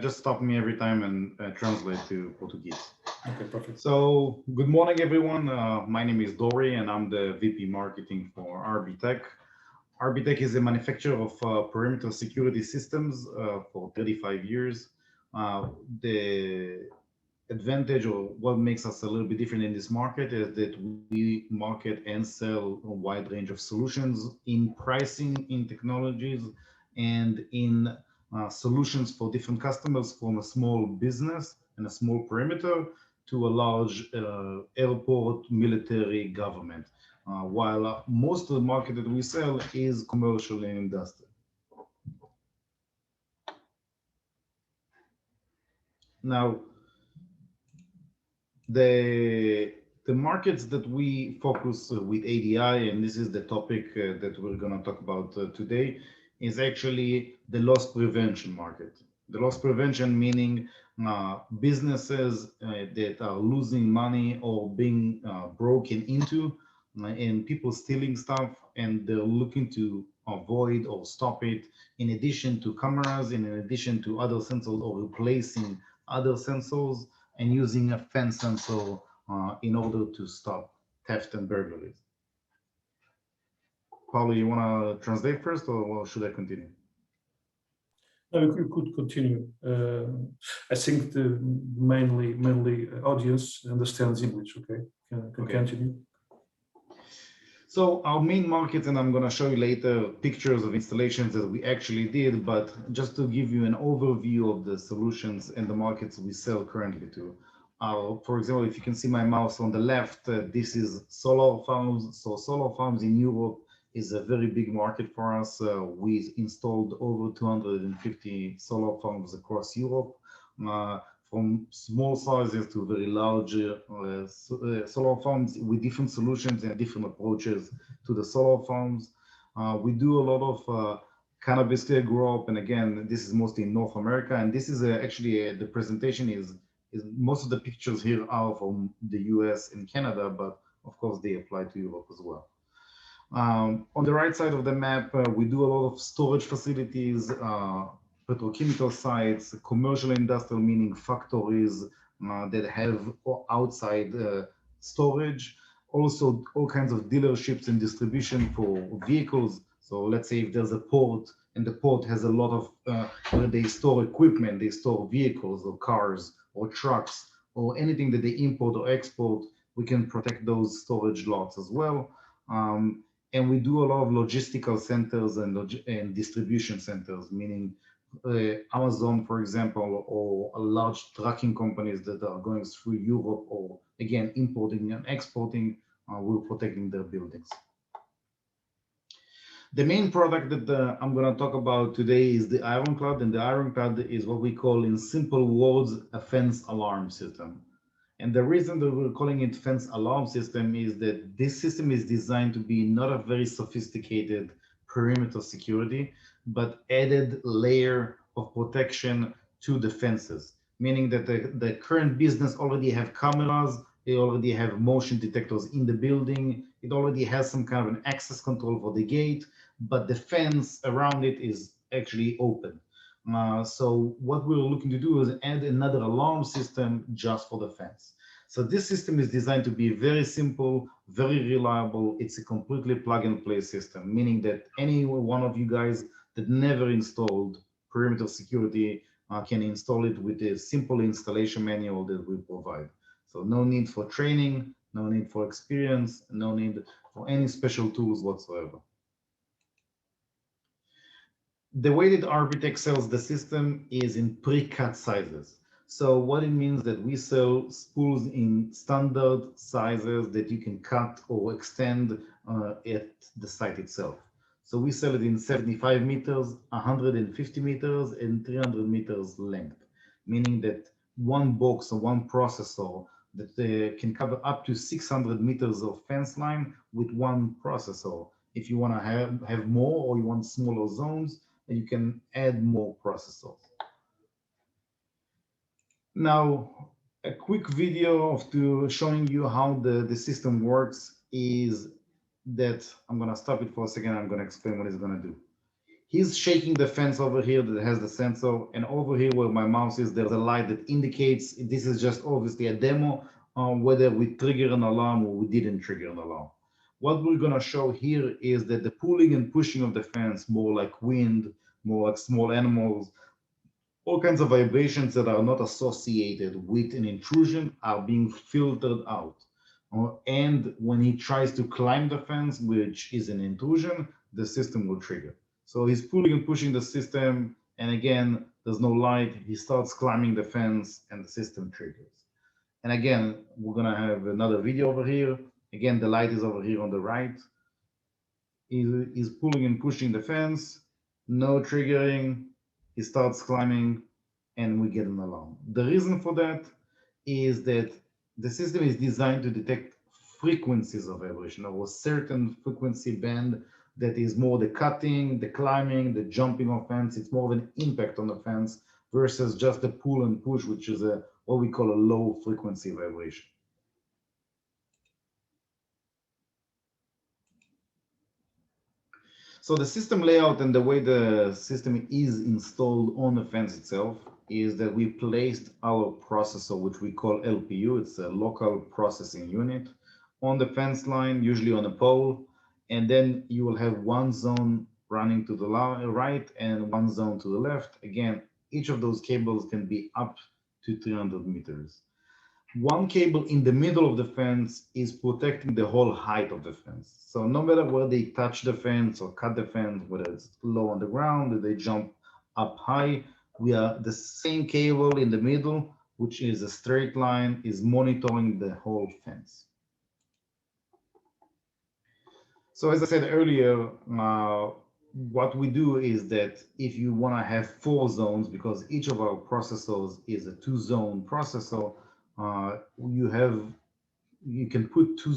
just stop me every time and translate to Portuguese. Okay, perfect. So, good morning, everyone. My name is Dori, and I'm the VP Marketing for RBtec. RBtec is a manufacturer of perimeter security systems for 35 years. The advantage, or what makes us a little bit different in this market, is that we market and sell a wide range of solutions in pricing, in technologies, and in solutions for different customers, from a small business and a small perimeter to a large airport, military, government. While most of the market that we sell is commercial and industrial. Now, the markets that we focus with ADI, and this is the topic that we're going to talk about today, is actually the loss prevention market. The loss prevention meaning businesses that are losing money or being broken into, and people stealing stuff, and they're looking to avoid or stop it, in addition to cameras, in addition to other sensors, or replacing other sensors and using a fence sensor in order to stop theft and burglaries. Paulo, you want to translate first, or should I continue? No, you could continue. I think the mainly audience understands English. Okay, can continue. So our main market, and I'm going to show you later pictures of installations that we actually did, but just to give you an overview of the solutions and the markets we sell currently to. For example, if you can see my mouse on the left, this is solar farms. So solar farms in Europe is a very big market for us. We installed over 250 solar farms across Europe, from small sizes to very large solar farms with different solutions and different approaches to the solar farms. We do a lot of cannabis grow up, and again, this is mostly in North America. And this is actually the presentation is most of the pictures here are from the US and Canada, but of course they apply to Europe as well. On the right side of the map, we do a lot of storage facilities, petrochemical sites, commercial industrial, meaning factories that have outside storage. Also, all kinds of dealerships and distribution for vehicles. So let's say if there's a port, and the port has a lot of where they store equipment, they store vehicles or cars or trucks or anything that they import or export, we can protect those storage lots as well. And we do a lot of logistical centers and distribution centers, meaning Amazon, for example, or large trucking companies that are going through Europe, or again, importing and exporting, we're protecting their buildings. The main product that I'm going to talk about today is the Ironclad, and the Ironclad is what we call, in simple words, a fence alarm system. And the reason that we're calling it fence alarm system is that this system is designed to be not a very sophisticated perimeter security, but added layer of protection to the fences, meaning that the current business already have cameras, they already have motion detectors in the building, it already has some kind of an access control for the gate, but the fence around it is actually open. So what we're looking to do is add another alarm system just for the fence. So this system is designed to be very simple, very reliable. It's a completely plug and play system, meaning that any one of you guys that never installed perimeter security can install it with a simple installation manual that we provide. So no need for training, no need for experience, no need for any special tools whatsoever. The way that RBtec sells the system is in pre-cut sizes. So what it means that we sell spools in standard sizes that you can cut or extend at the site itself. So we sell it in 75 meters, 150 meters, and 300 meters length, meaning that one box or one processor that can cover up to 600 meters of fence line with one processor. If you want to have more, or you want smaller zones, you can add more processors. Now, a quick video of showing you how the system works is that I'm going to stop it for a second. I'm going to explain what it's going to do. He's shaking the fence over here that has the sensor, and over here where my mouse is, there's a light that indicates this is just obviously a demo on whether we trigger an alarm or we didn't trigger an alarm. What we're going to show here is that the pulling and pushing of the fence, more like wind, more like small animals, all kinds of vibrations that are not associated with an intrusion are being filtered out. And when he tries to climb the fence, which is an intrusion, the system will trigger. So he's pulling and pushing the system, and again, there's no light. He starts climbing the fence, and the system triggers. And again, we're gonna have another video over here. Again, the light is over here on the right. He's pulling and pushing the fence, no triggering. He starts climbing, and we get an alarm. The reason for that is that the system is designed to detect frequencies of vibration, or a certain frequency band that is more the cutting, the climbing, the jumping of fence. It's more of an impact on the fence versus just the pull and push, which is what we call a low frequency vibration. So the system layout and the way the system is installed on the fence itself is that we placed our processor, which we call LPU, it's a local processing unit, on the fence line, usually on a pole, and then you will have one zone running to the right and one zone to the left. Again, each of those cables can be up to 300 meters. One cable in the middle of the fence is protecting the whole height of the fence. So no matter where they touch the fence or cut the fence, whether it's low on the ground or they jump up high, we are the same cable in the middle, which is a straight line, is monitoring the whole fence. So as I said earlier, what we do is that if you want to have 4 zones, because each of our processors is a 2-zone processor, you can put 2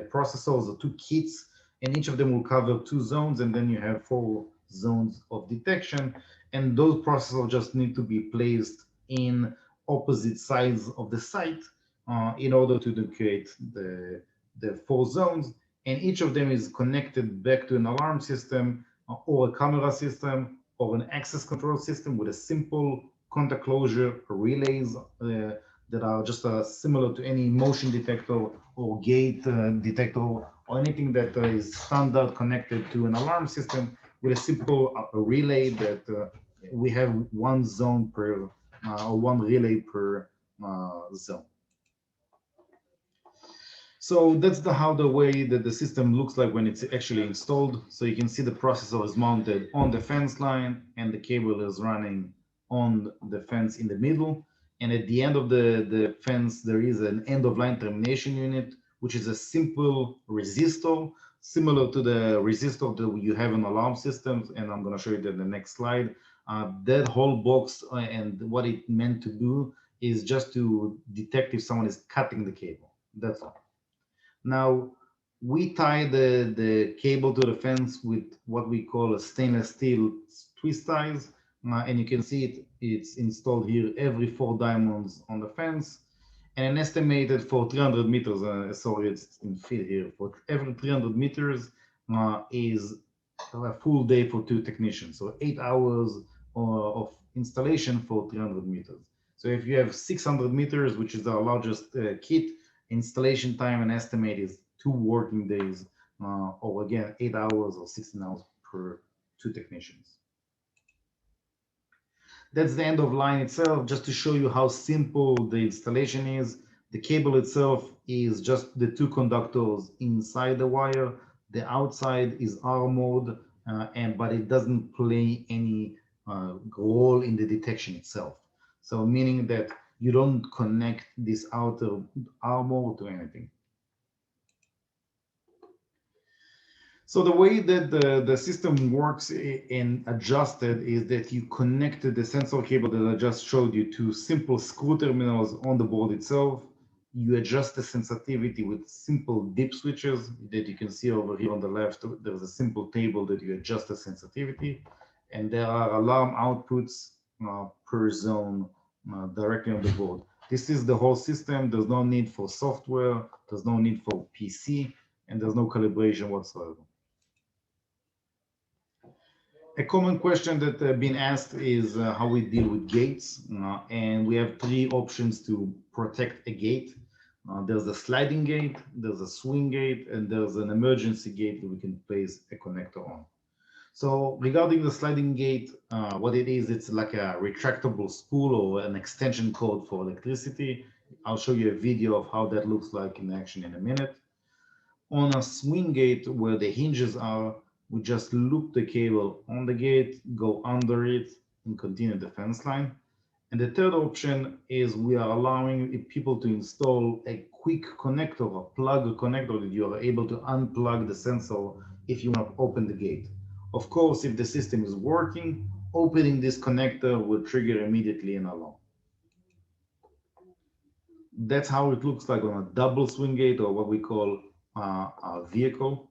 processors or 2 kits, and each of them will cover 2 zones, and then you have 4 zones of detection, and those processors just need to be placed in opposite sides of the site in order to create the 4 zones, and each of them is connected back to an alarm system or a camera system or an access control system with a simple contact closure relays that are just similar to any motion detector or gate detector or anything that is standard connected to an alarm system, with a simple relay that we have 1 zone per or 1 relay per zone. So that's the way that the system looks like when it's actually installed. So you can see the processor is mounted on the fence line and the cable is running on the fence in the middle. And at the end of the fence, there is an end-of-line termination unit, which is a simple resistor, similar to the resistor that you have in alarm systems. And I'm going to show you that in the next slide. That whole box and what it meant to do is just to detect if someone is cutting the cable. That's all. Now, we tie the cable to the fence with what we call a stainless steel twist ties. And you can see it's installed here every 4 diamonds on the fence. And an estimated for 300 meters, sorry, it's in feet here, for every 300 meters is a full day for 2 technicians. So 8 hours of installation for 300 meters. So if you have 600 meters, which is our largest kit, installation time and estimate is 2 working days, or again, 8 hours or 16 hours per 2 technicians. That's the end of line itself, just to show you how simple the installation is. The cable itself is just the 2 conductors inside the wire. The outside is armored, but it doesn't play any role in the detection itself. So meaning that you don't connect this outer armor to anything. So the way that the system works and adjusted is that you connected the sensor cable that I just showed you to simple screw terminals on the board itself. You adjust the sensitivity with simple dip switches that you can see over here on the left. There's a simple table that you adjust the sensitivity, and there are alarm outputs per zone directly on the board. This is the whole system. There's no need for software. There's no need for PC, and there's no calibration whatsoever. A common question that been asked is how we deal with gates, and we have three options to protect a gate. There's a sliding gate, there's a swing gate, and there's an emergency gate that we can place a connector on. So regarding the sliding gate, what it is, it's like a retractable spool or an extension cord for electricity. I'll show you a video of how that looks like in action in a minute. On a swing gate where the hinges are, we just loop the cable on the gate, go under it, and continue the fence line. And the third option is we are allowing people to install a quick connector, a plug connector that you are able to unplug the sensor if you want to open the gate. Of course, if the system is working, opening this connector will trigger immediately an alarm. That's how it looks like on a double swing gate, or what we call a vehicle.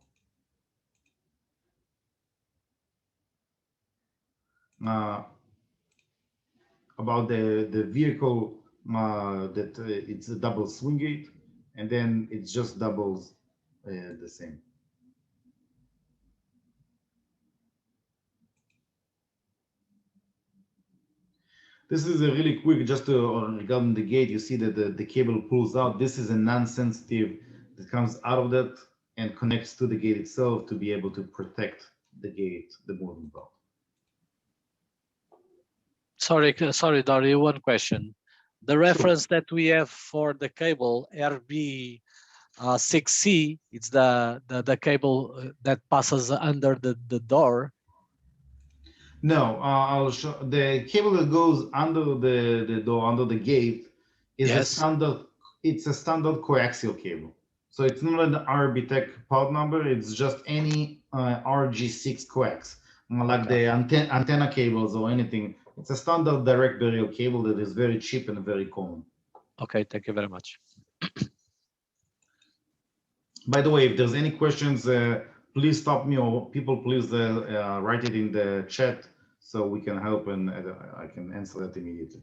About the vehicle, it's a double swing gate, and then it just doubles the same. This is a really quick, just regarding the gate, you see that the cable pulls out. This is a non-sensitive that comes out of that and connects to the gate itself to be able to protect the gate, the moving part. Sorry, Dario, one question. The reference that we have for the cable RB6C, it's the cable that passes under the door. No, I'll show the cable that goes under the door, under the gate, is a standard. It's a standard coaxial cable. So it's not an RBtec part number. It's just any RG6 coax, like the antenna cables or anything. It's a standard direct burial cable that is very cheap and very common. Okay, thank you very much. By the way, if there's any questions, please stop me, or people please write it in the chat so we can help, and I can answer that immediately.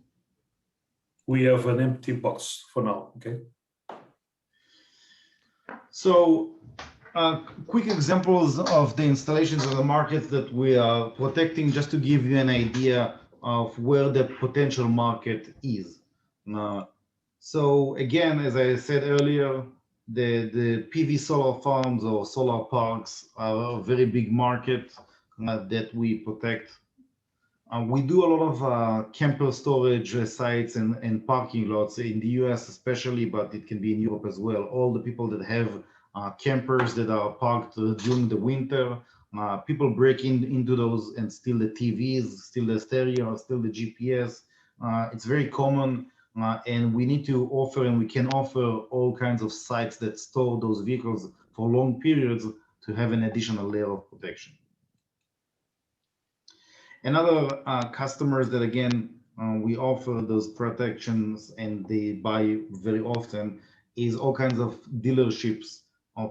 We have an empty box for now, okay? So quick examples of the installations of the markets that we are protecting, just to give you an idea of where the potential market is. So again, as I said earlier, the PV solar farms or solar parks are a very big market that we protect. We do a lot of camper storage sites and parking lots in the US especially, but it can be in Europe as well. All the people that have campers that are parked during the winter, people break into those and steal the TVs, steal the stereo, steal the GPS. It's very common, and we need to offer, and we can offer all kinds of sites that store those vehicles for long periods to have an additional layer of protection. Another customers that again we offer those protections and they buy very often is all kinds of dealerships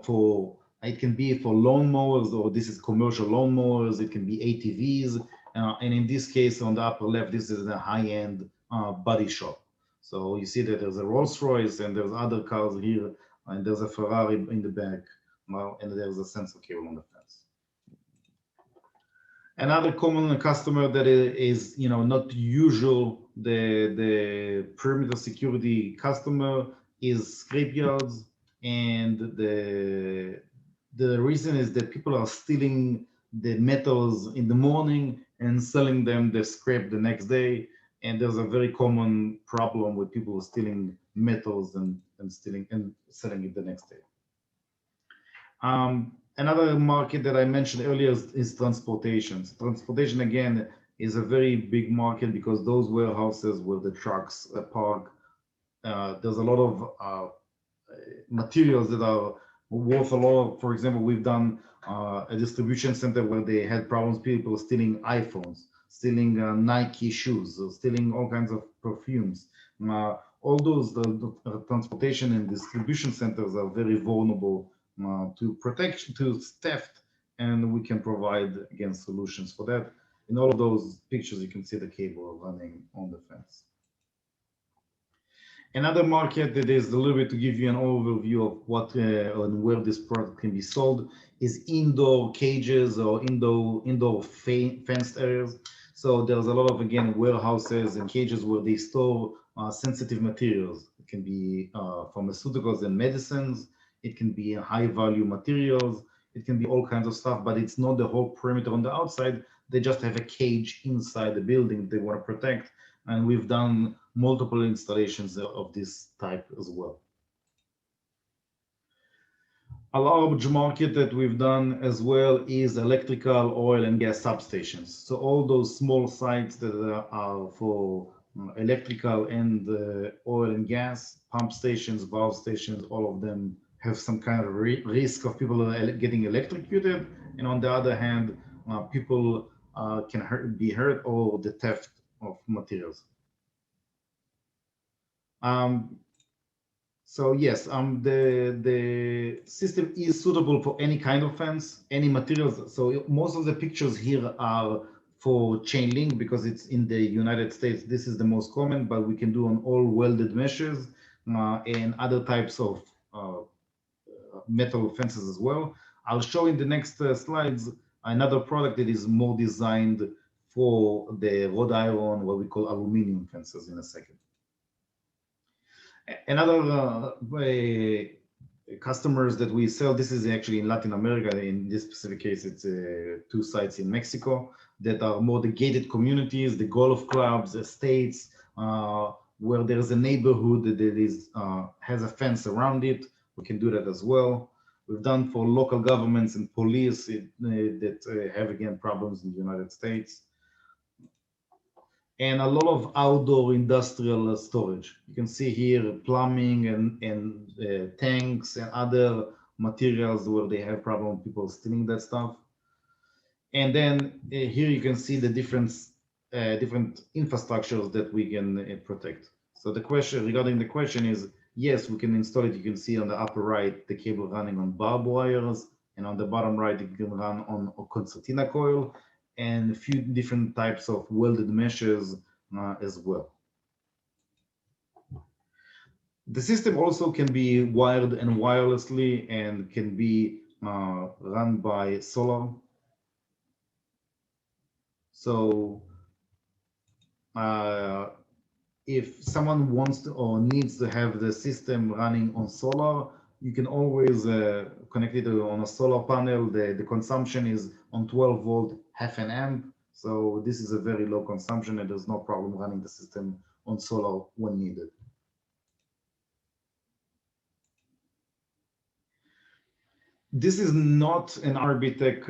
for, it can be for lawn mowers, or this is commercial lawn mowers, it can be ATVs, and in this case on the upper left, this is a high-end body shop. So you see that there's a Rolls-Royce and there's other cars here, and there's a Ferrari in the back, and there's a sensor cable on the fence. Another common customer that is, not usual, the perimeter security customer is Scrapyards, and the reason is that people are stealing the metals in the morning and selling them the scrap the next day, and there's a very common problem with people stealing metals and stealing and selling it the next day. Another market that I mentioned earlier is transportation. Transportation, again, is a very big market because those warehouses where the trucks park, there's a lot of materials that are worth a lot. For example, we've done a distribution center where they had problems, people stealing iPhones, stealing Nike shoes, stealing all kinds of perfumes. All those the transportation and distribution centers are very vulnerable to protection, to theft, and we can provide again solutions for that. In all of those pictures, you can see the cable running on the fence. Another market that is a little bit to give you an overview of what and where this product can be sold is indoor cages or indoor fenced areas. So there's a lot of, again, warehouses and cages where they store sensitive materials. It can be pharmaceuticals and medicines. It can be high value materials. It can be all kinds of stuff, but it's not the whole perimeter on the outside. They just have a cage inside the building they want to protect. And we've done multiple installations of this type as well. A large market that we've done as well is electrical, oil and gas substations. So all those small sites that are for electrical and oil and gas, pump stations, valve stations, all of them have some kind of risk of people getting electrocuted. And on the other hand, people can be hurt or the theft of materials. So yes, the system is suitable for any kind of fence, any materials. So most of the pictures here are for chain link because it's in the United States. This is the most common, but we can do on all welded meshes and other types of metal fences as well. I'll show in the next slides another product that is more designed for the wrought iron, what we call aluminum fences in a second. Another customers that we sell, this is actually in Latin America. In this specific case, it's 2 sites in Mexico that are more the gated communities, the golf clubs, estates, where there's a neighborhood that is has a fence around it. We can do that as well. We've done for local governments and police that have, again, problems in the United States. And a lot of outdoor industrial storage. You can see here plumbing and tanks and other materials where they have problem people stealing that stuff. And then here you can see the different infrastructures that we can protect. So the question regarding the question is, yes, we can install it. You can see on the upper right the cable running on barbed wires, and on the bottom right it can run on a concertina coil, and a few different types of welded meshes as well. The system also can be wired and wirelessly and can be run by solar. So if someone wants to or needs to have the system running on solar, you can always connect it on a solar panel. The consumption is on 12 volt, half an amp. So this is a very low consumption and there's no problem running the system on solar when needed. This is not an RBtec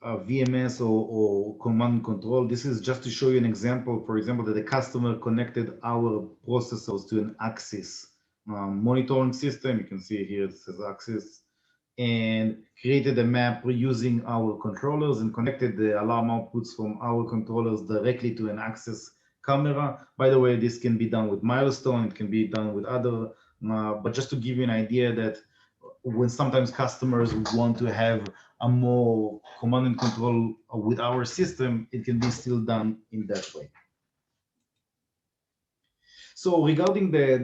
VMS or command control. This is just to show you an example. For example, that the customer connected our processors to an Axis monitoring system. You can see here it says Axis, and created a map using our controllers and connected the alarm outputs from our controllers directly to an Axis camera. By the way, this can be done with Milestone. It can be done with other, but just to give you an idea that when sometimes customers want to have a more command and control with our system, it can be still done in that way. So regarding the